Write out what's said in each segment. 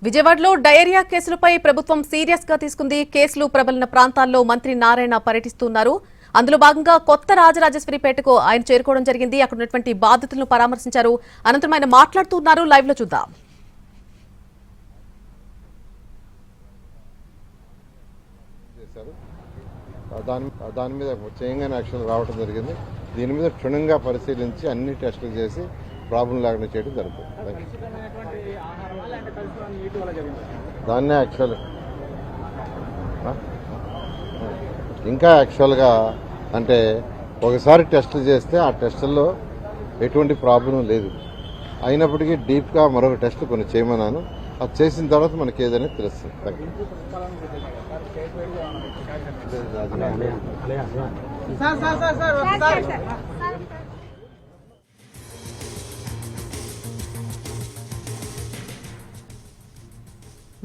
విజయవాడలో డయేరియా కేసులపై ప్రభుత్వం సీరియస్ గా తీసుకుంది. కేసులు ప్రబలిన ప్రాంతాల్లో మంత్రి నారాయణ పర్యటిస్తున్నారు. అందులో భాగంగా కొత్త రాజరాజేశ్వరిపేటకు ఆయన చేరుకోవడం జరిగింది. అక్కడ ఉన్నటువంటి బాధితులను పరామర్శించారు. అనంతరం ఆయన మాట్లాడుతున్నారు. లైవ్ లో చూద్దాం. దాని మీద చేయంగానే యాక్షన్ రావడం జరిగింది. దీని మీద క్షుణ్ణంగా పరిశీలించి అన్ని టెస్టులు చేసి ప్రాబ్లం లేకుండా చేయడం జరుగుతుంది. దాన్నే యాక్చువల్గా అంటే ఒకసారి టెస్టులు చేస్తే ఆ టెస్టుల్లో ఎటువంటి ప్రాబ్లం లేదు. అయినప్పటికీ డీప్గా మరొక టెస్ట్ కొన్ని చేయమన్నాను. అది చేసిన తర్వాత మనకి ఏదైనా తెలుస్తుంది.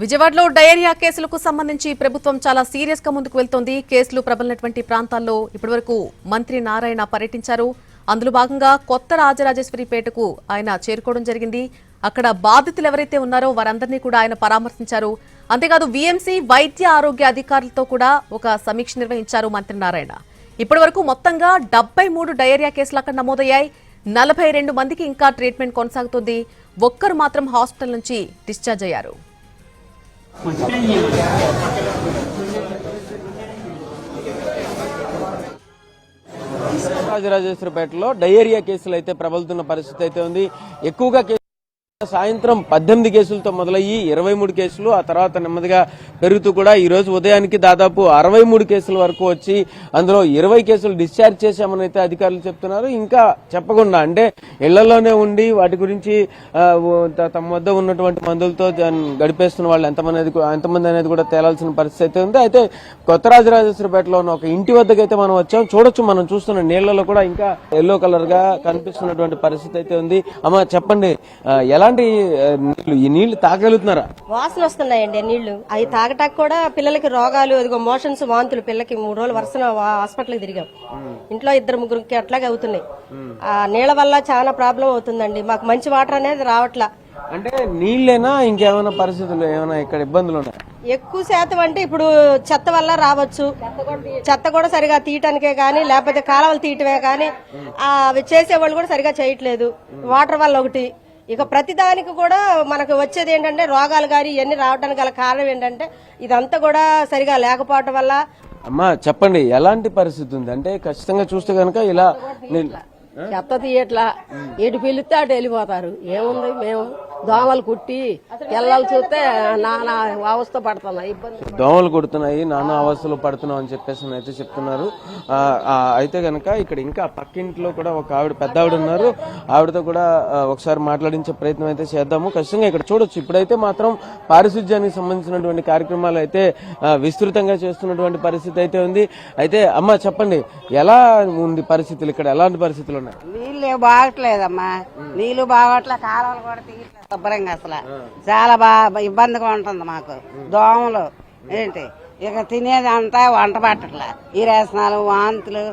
విజయవాడలో డయేరియా కేసులకు సంబంధించి ప్రభుత్వం చాలా సీరియస్ గా ముందుకు వెళ్తోంది. కేసులు ప్రబలినటువంటి ప్రాంతాల్లో ఇప్పటివరకు మంత్రి నారాయణ పర్యటించారు. అందులో భాగంగా కొత్త రాజరాజేశ్వరిపేటకు ఆయన చేరుకోవడం జరిగింది. అక్కడ బాధితులు ఎవరైతే ఉన్నారో వారందరినీ కూడా ఆయన పరామర్శించారు. అంతేకాదు వీఎంసీ వైద్య ఆరోగ్య అధికారులతో కూడా ఒక సమీక్ష నిర్వహించారు మంత్రి నారాయణ. ఇప్పటివరకు మొత్తంగా 73 డయేరియా కేసులు అక్కడ నమోదయ్యాయి. 42 మందికి ఇంకా ట్రీట్మెంట్ కొనసాగుతోంది. ఒక్కరు మాత్రం హాస్పిటల్ నుంచి డిశ్చార్జ్ అయ్యారు. రాజరాజేశ్వరిపేటలో డయేరియా కేసులు అయితే ప్రబలుతున్న పరిస్థితి అయితే ఉంది. ఎక్కువగా సాయంత్రం 18 కేసులతో మొదలయ్యి 23 కేసులు, ఆ తర్వాత నెమ్మదిగా పెరుగుతూ కూడా ఈ రోజు ఉదయానికి దాదాపు 63 కేసుల వరకు వచ్చి అందులో 20 కేసులు డిశ్చార్జ్ చేశామని అయితే అధికారులు చెప్తున్నారు. ఇంకా చెప్పకుండా అంటే ఇళ్లలోనే ఉండి వాటి గురించి తమ వద్ద ఉన్నటువంటి మందులతో గడిపేస్తున్న వాళ్ళు ఎంతమంది అనేది కూడా తేలాల్సిన పరిస్థితి అయితే ఉంది. అయితే కొత్త రాజరాజేశ్వరిపేటలో ఉన్న ఒక ఇంటి వద్దకు అయితే మనం వచ్చాం. చూడొచ్చు, మనం చూస్తున్న నీళ్లలో కూడా ఇంకా ఎల్లో కలర్ గా కనిపిస్తున్నటువంటి పరిస్థితి అయితే ఉంది. అమ్మ చెప్పండి, ఎలా ఈ నీళ్లు తాగలుగుతున్నారా? వాసన వస్తున్నాయండి నీళ్లు. అవి తాగటానికి కూడా పిల్లలకి రోగాలు, అదిగో మోషన్స్, వాంతులు. పిల్లలకి 3 రోజులు వరుసన హాస్పిటల్కి తిరిగాం. ఇంట్లో 2-3కి అట్లాగే అవుతున్నాయి. ఆ నీళ్ల వల్ల చాలా ప్రాబ్లం అవుతుందండి. మాకు మంచి వాటర్ అనేది రావట్లా. అంటే నీళ్ళేనా, ఇంకేమైనా పరిస్థితులు ఏమైనా ఇక్కడ ఇబ్బందులు ఉన్నాయి? ఎక్కువ శాతం అంటే ఇప్పుడు చెత్త వల్ల రావచ్చు. చెత్త కూడా సరిగా తీయటానికే గానీ, లేకపోతే కాలువలు తీయటమే గానీ అవి చేసేవాళ్ళు కూడా సరిగా చేయట్లేదు. వాటర్ వల్ల ఒకటి. ఇక ప్రతిదానికి కూడా మనకు వచ్చేది ఏంటంటే రోగాలు గాని ఇవన్నీ రావడానికి గల కారణం ఏంటంటే ఇదంతా కూడా సరిగా లేకపోవటం వల్ల. అమ్మా చెప్పండి, ఎలాంటి పరిస్థితి ఉంది? అంటే ఖచ్చితంగా చూస్తే కనుక ఇలా చెత్త తీయట్లా, ఎటు పిలిస్తే అటు వెళ్ళిపోతారు. ఏముంది, మేము దోమలు కుట్టి పిల్లలు చూస్తే నానా అవస్థ పడుతున్నాయి, దోమలు కుడుతున్నాయి, నానా అవస్థలు పడుతున్నాం అని చెప్పేసి అయితే చెప్తున్నారు. అయితే కనుక ఇక్కడ ఇంకా పక్కింట్లో కూడా ఒక ఆవిడ, పెద్ద ఆవిడ ఉన్నారు. ఆవిడతో కూడా ఒకసారి మాట్లాడించే ప్రయత్నం అయితే చేద్దాము. ఖచ్చితంగా ఇక్కడ చూడొచ్చు, ఇప్పుడైతే మాత్రం పారిశుధ్యానికి సంబంధించినటువంటి కార్యక్రమాలు అయితే విస్తృతంగా చేస్తున్నటువంటి పరిస్థితి అయితే ఉంది. అయితే అమ్మ చెప్పండి, ఎలా ఉంది పరిస్థితులు ఇక్కడ? ఎలాంటి పరిస్థితులు ఉన్నాయి? నీళ్ళు బాగట్లేదమ్మా, నీళ్లు బాగట్లే, కాలువలు కూడా తీయట్లేదు శుభ్రంగా. అసలు చాలా బాగా ఇబ్బందిగా ఉంటుంది మాకు. దోమలు ఏంటి, ఇక తినేది అంతా వంట పట్టట్లే. ఈ రేసనాలు, వాంతులు,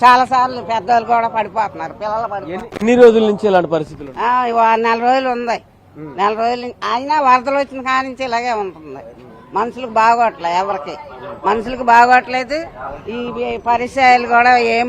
చాలా సార్లు పెద్దవాళ్ళు కూడా పడిపోతున్నారు, పిల్లలు పడిపోతున్నారు. ఎన్ని రోజుల నుంచి ఇలాంటి పరిస్థితులు? 4 రోజులు ఉంది. 4 రోజులు అయినా వరదలు వచ్చిన కాడి నుంచి ఇలాగే ఉంటుంది. మనుషులకు బాగోట్లే, ఎవరికి మనుషులకు బాగోట్లేదు. ఈ పరిచయాలు కూడా ఏం